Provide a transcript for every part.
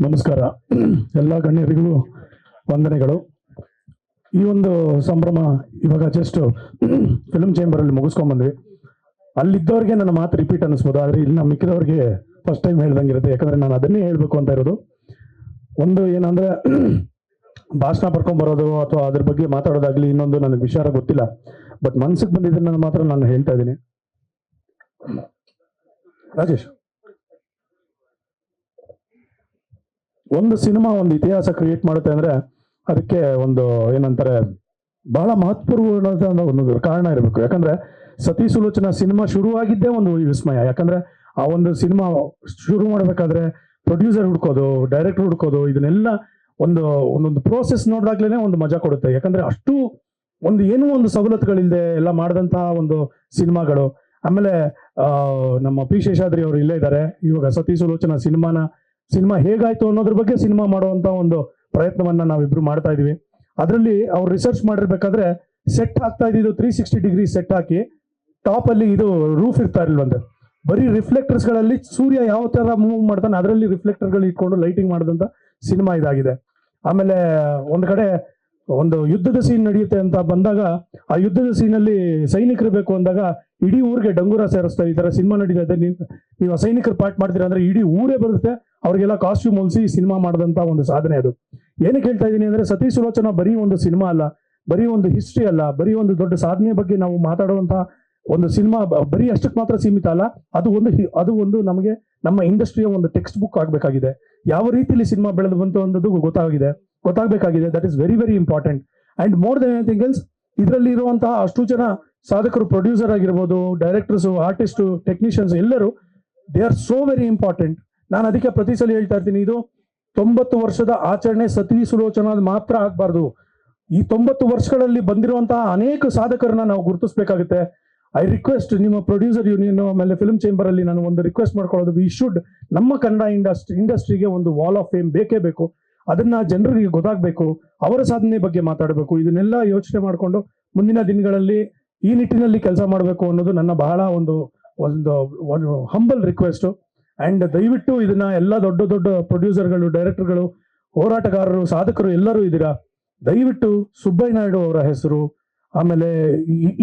ನಮಸ್ಕಾರ. ಎಲ್ಲ ಗಣ್ಯರಿಗೂ ವಂದನೆಗಳು. ಈ ಒಂದು ಸಂಭ್ರಮ ಇವಾಗ ಜಸ್ಟ್ ಫಿಲ್ಮ್ ಚೇಂಬರಲ್ಲಿ ಮುಗಿಸ್ಕೊಂಡ್ಬಂದ್ವಿ. ಅಲ್ಲಿದ್ದವ್ರಿಗೆ ನನ್ನ ಮಾತು ರಿಪೀಟ್ ಅನ್ನಿಸ್ಬೋದು, ಆದರೆ ಇಲ್ಲಿ ನಮ್ಮ ಮಿಕ್ಕಿದವ್ರಿಗೆ ಫಸ್ಟ್ ಟೈಮ್ ಹೇಳ್ದಂಗಿರುತ್ತೆ. ಯಾಕಂದರೆ ನಾನು ಅದನ್ನೇ ಹೇಳಬೇಕು ಅಂತ ಇರೋದು. ಒಂದು ಏನಂದರೆ ಭಾಷಣ ಬರ್ಕೊಂಬರೋದು ಅಥವಾ ಅದ್ರ ಬಗ್ಗೆ ಮಾತಾಡೋದಾಗಲಿ ಇನ್ನೊಂದು ನನಗೆ ವಿಚಾರ ಗೊತ್ತಿಲ್ಲ. ಬಟ್ ಮನ್ಸಿಗೆ ಬಂದಿದ್ದನ್ನು ಮಾತ್ರ ನಾನು ಹೇಳ್ತಾ ಇದ್ದೀನಿ. ರಾಜೇಶ್, ಒಂದು ಸಿನಿಮಾ ಒಂದು ಇತಿಹಾಸ ಕ್ರಿಯೇಟ್ ಮಾಡುತ್ತೆ ಅಂದರೆ ಅದಕ್ಕೆ ಒಂದು ಏನಂತಾರೆ ಬಹಳ ಮಹತ್ವಪೂರ್ಣವಾದ ಒಂದು ಕಾರಣ ಇರಬೇಕು. ಯಾಕಂದ್ರೆ ಸತಿ ಸುಲೋಚನಾ ಸಿನಿಮಾ ಶುರುವಾಗಿದ್ದೇ ಒಂದು ವಿಸ್ಮಯ. ಯಾಕಂದ್ರೆ ಆ ಒಂದು ಸಿನಿಮಾ ಶುರು ಮಾಡಬೇಕಾದ್ರೆ ಪ್ರೊಡ್ಯೂಸರ್ ಹುಡ್ಕೋದು, ಡೈರೆಕ್ಟರ್ ಹುಡ್ಕೋದು, ಇದನ್ನೆಲ್ಲ ಒಂದೊಂದು ಪ್ರೋಸೆಸ್ ನೋಡಿದಾಗ್ಲೇ ಒಂದು ಮಜಾ ಕೊಡುತ್ತೆ. ಯಾಕಂದ್ರೆ ಅಷ್ಟು ಏನೋ ಒಂದು ಸವಲತ್ತುಗಳಿಲ್ಲದೆ ಎಲ್ಲ ಮಾಡಿದಂತಹ ಒಂದು ಸಿನಿಮಾಗಳು. ಆಮೇಲೆ ನಮ್ಮ ಪಿ ಶೇಷಾದ್ರಿ ಅವರು ಇಲ್ಲೇ ಇದ್ದಾರೆ. ಇವಾಗ ಸತಿ ಸುಲೋಚನಾ ಸಿನಿಮಾ ಹೇಗಾಯ್ತು ಅನ್ನೋದ್ರ ಬಗ್ಗೆ ಸಿನಿಮಾ ಮಾಡುವಂತ ಒಂದು ಪ್ರಯತ್ನವನ್ನ ನಾವಿಬ್ರು ಮಾಡ್ತಾ ಇದೀವಿ. ಅದರಲ್ಲಿ ಅವ್ರು ರಿಸರ್ಚ್ ಮಾಡಿರ್ಬೇಕಾದ್ರೆ ಸೆಟ್ ಹಾಕ್ತಾ ಇದ್ದು 360 ಡಿಗ್ರಿ ಸೆಟ್ ಹಾಕಿ ಟಾಪ್ ಅಲ್ಲಿ ಇದು ರೂಫ್ ಇರ್ತಾ ಇರ್ಲಿಲ್ವಂತೆ. ಬರೀ ರಿಫ್ಲೆಕ್ಟರ್ಸ್ ಗಳಲ್ಲಿ ಸೂರ್ಯ ಯಾವ ತರ ಮೂವ್ ಮಾಡ್ತಾನೆ ಅದರಲ್ಲಿ ರಿಫ್ಲೆಕ್ಟರ್ ಗಳು ಇಟ್ಕೊಂಡು ಲೈಟಿಂಗ್ ಮಾಡಿದಂತ ಸಿನಿಮಾ ಇದಾಗಿದೆ. ಆಮೇಲೆ ಒಂದ್ ಕಡೆ ಒಂದು ಯುದ್ಧದ ಸೀನ್ ನಡೆಯುತ್ತೆ ಅಂತ ಬಂದಾಗ ಆ ಯುದ್ಧದ ಸೀನಲ್ಲಿ ಸೈನಿಕರು ಬೇಕು ಅಂದಾಗ ಇಡೀ ಊರಿಗೆ ಡಂಗೂರ ಸೇರಿಸ್ತಾರೆ. ಈ ತರ ಸಿನಿಮಾ ನಡೀತಾ ನೀವು ಸೈನಿಕರು ಪಾರ್ಟ್ ಮಾಡ್ತೀರಾ ಅಂದ್ರೆ ಇಡೀ ಊರೇ ಬರುತ್ತೆ. ಅವ್ರಿಗೆಲ್ಲ ಕಾಸ್ಟ್ಯೂಮ್ ಹೊಲಿಸಿ ಸಿನಿಮಾ ಮಾಡಿದಂತ ಒಂದು ಸಾಧನೆ ಅದು. ಏನಕ್ಕೆ ಹೇಳ್ತಾ ಇದ್ದೀನಿ ಅಂದ್ರೆ ಸತಿ ಸುಲೋಚನಾ ಬರೀ ಒಂದು ಸಿನಿಮಾ ಅಲ್ಲ, ಬರೀ ಒಂದು ಹಿಸ್ಟ್ರಿ ಅಲ್ಲ, ಬರೀ ಒಂದು ದೊಡ್ಡ ಸಾಧನೆ ಬಗ್ಗೆ ನಾವು ಮಾತಾಡುವಂತ ಒಂದು ಸಿನಿಮಾ ಬರೀ ಅಷ್ಟಕ್ಕೆ ಮಾತ್ರ ಸೀಮಿತ ಅಲ್ಲ. ಅದು ಒಂದು ನಮಗೆ ನಮ್ಮ ಇಂಡಸ್ಟ್ರಿಯ ಒಂದು ಟೆಕ್ಸ್ಟ್ ಬುಕ್ ಆಗಬೇಕಾಗಿದೆ. ಯಾವ ರೀತಿಯಲ್ಲಿ ಸಿನಿಮಾ ಬೆಳೆದು ಬಂತು ಅನ್ನೋದು ಗೊತ್ತಾಗಬೇಕಾಗಿದೆ. That is very very important. And more than anything else, ಇದರಲ್ಲಿ ಇರುವಂತಹ ಅಷ್ಟು ಜನ ಸಾಧಕರು, ಪ್ರೊಡ್ಯೂಸರ್ ಆಗಿರ್ಬೋದು, ಡೈರೆಕ್ಟರ್ಸ್, ಆರ್ಟಿಸ್ಟ್, ಟೆಕ್ನಿಷಿಯನ್ಸ್ ಎಲ್ಲರೂ they are so very important. ನಾನು ಅದಕ್ಕೆ ಪ್ರತಿ ಸಲ ಹೇಳ್ತಾ ಇರ್ತೀನಿ, ಇದು 90 ವರ್ಷದ ಆಚರಣೆ ಸತಿ ಸುಲೋಚನಾ ಮಾತ್ರ ಆಗ್ಬಾರ್ದು. ಈ 90 ವರ್ಷಗಳಲ್ಲಿ ಬಂದಿರುವಂತಹ ಅನೇಕ ಸಾಧಕರನ್ನ ನಾವು ಗುರುತಿಸಬೇಕಾಗುತ್ತೆ. ಐ ರಿಕ್ವೆಸ್ಟ್ ನಿಮ್ಮ ಪ್ರೊಡ್ಯೂಸರ್ ಯೂನಿಯನ್ ಆಮೇಲೆ ಫಿಲ್ಮ್ ಚೇಂಬರ್ ಅಲ್ಲಿ ನಾನು ಒಂದು ರಿಕ್ವೆಸ್ಟ್ ಮಾಡ್ಕೊಳ್ಳೋದು, ವಿ ಶುಡ್ ನಮ್ಮ ಕನ್ನಡ ಇಂಡಸ್ಟ್ರಿಗೆ ಒಂದು ವಾಲ್ ಆಫ್ ಫೇಮ್ ಬೇಕೇ ಬೇಕು. ಅದನ್ನ ಜನರಿಗೆ ಗೊತ್ತಾಗಬೇಕು, ಅವರ ಸಾಧನೆ ಬಗ್ಗೆ ಮಾತಾಡಬೇಕು. ಇದನ್ನೆಲ್ಲ ಯೋಚನೆ ಮಾಡಿಕೊಂಡು ಮುಂದಿನ ದಿನಗಳಲ್ಲಿ ಈ ನಿಟ್ಟಿನಲ್ಲಿ ಕೆಲಸ ಮಾಡಬೇಕು ಅನ್ನೋದು ನನ್ನ ಬಹಳ ಒಂದು ಹಂಬಲ್ ರಿಕ್ವೆಸ್ಟ್. ಅಂಡ್ ದಯವಿಟ್ಟು ಇದನ್ನ ಎಲ್ಲ ದೊಡ್ಡ ದೊಡ್ಡ ಪ್ರೊಡ್ಯೂಸರ್ಗಳು, ಡೈರೆಕ್ಟರ್ಗಳು, ಹೋರಾಟಗಾರರು, ಸಾಧಕರು ಎಲ್ಲರೂ ಇದ್ದೀರಾ. ದಯವಿಟ್ಟು ಸುಬ್ಬಯ್ಯ ನಾಯ್ಡು ಅವರ ಹೆಸರು, ಆಮೇಲೆ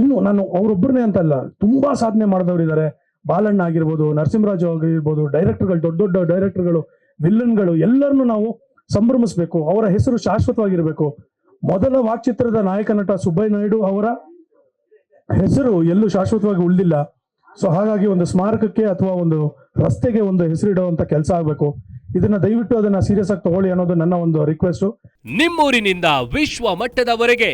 ಇನ್ನು ನಾನು ಅವರೊಬ್ಬರನ್ನೇ ಅಂತಲ್ಲ, ತುಂಬಾ ಸಾಧನೆ ಮಾಡಿದವರು ಇದ್ದಾರೆ. ಬಾಲಣ್ಣ ಆಗಿರ್ಬೋದು, ನರಸಿಂಹರಾಜು ಆಗಿರ್ಬೋದು, ಡೈರೆಕ್ಟರ್ಗಳು, ದೊಡ್ಡ ದೊಡ್ಡ ಡೈರೆಕ್ಟರ್ಗಳು, ವಿಲ್ಲನ್ಗಳು ಎಲ್ಲರನ್ನು ನಾವು ಸಂಭ್ರಮಿಸಬೇಕು. ಅವರ ಹೆಸರು ಶಾಶ್ವತವಾಗಿರ್ಬೇಕು. ಮೊದಲ ವಾಕ್ಚಿತ್ರದ ನಾಯಕ ನಟ ಸುಬ್ಬಯ್ಯ ನಾಯ್ಡು ಅವರ ಹೆಸರು ಎಲ್ಲೂ ಶಾಶ್ವತವಾಗಿ ಉಳಿದಿಲ್ಲ. ಸೊ ಹಾಗಾಗಿ ಒಂದು ಸ್ಮಾರಕಕ್ಕೆ ಅಥವಾ ಒಂದು ರಸ್ತೆಗೆ ಒಂದು ಹೆಸರಿಡುವಂತ ಕೆಲಸ ಆಗ್ಬೇಕು. ಇದನ್ನ ದಯವಿಟ್ಟು ಅದನ್ನ ಸೀರಿಯಸ್ ಆಗಿ ತಗೊಳ್ಳಿ ಅನ್ನೋದು ನನ್ನ ಒಂದು ರಿಕ್ವೆಸ್ಟ್. ನಿಮ್ಮೂರಿನಿಂದ ವಿಶ್ವ ಮಟ್ಟದವರೆಗೆ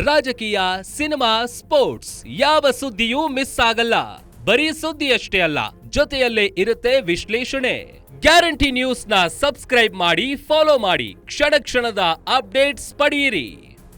ರಾಜಕೀಯ, ಸಿನಿಮಾ, ಸ್ಪೋರ್ಟ್ಸ್ ಯಾವ ಸುದ್ದಿಯೂ ಮಿಸ್ ಆಗಲ್ಲ. ಬರೀ ಸುದ್ದಿಯಷ್ಟೇ ಅಲ್ಲ, ಜೊತೆಯಲ್ಲೇ ಇರುತ್ತೆ ವಿಶ್ಲೇಷಣೆ. ಗ್ಯಾರಂಟಿ ನ್ಯೂಸ್ ನ ಸಬ್ಸ್ಕ್ರೈಬ್ ಮಾಡಿ, ಫಾಲೋ ಮಾಡಿ, ಕ್ಷಣ ಕ್ಷಣದ ಅಪ್ಡೇಟ್ಸ್ ಪಡೆಯಿರಿ.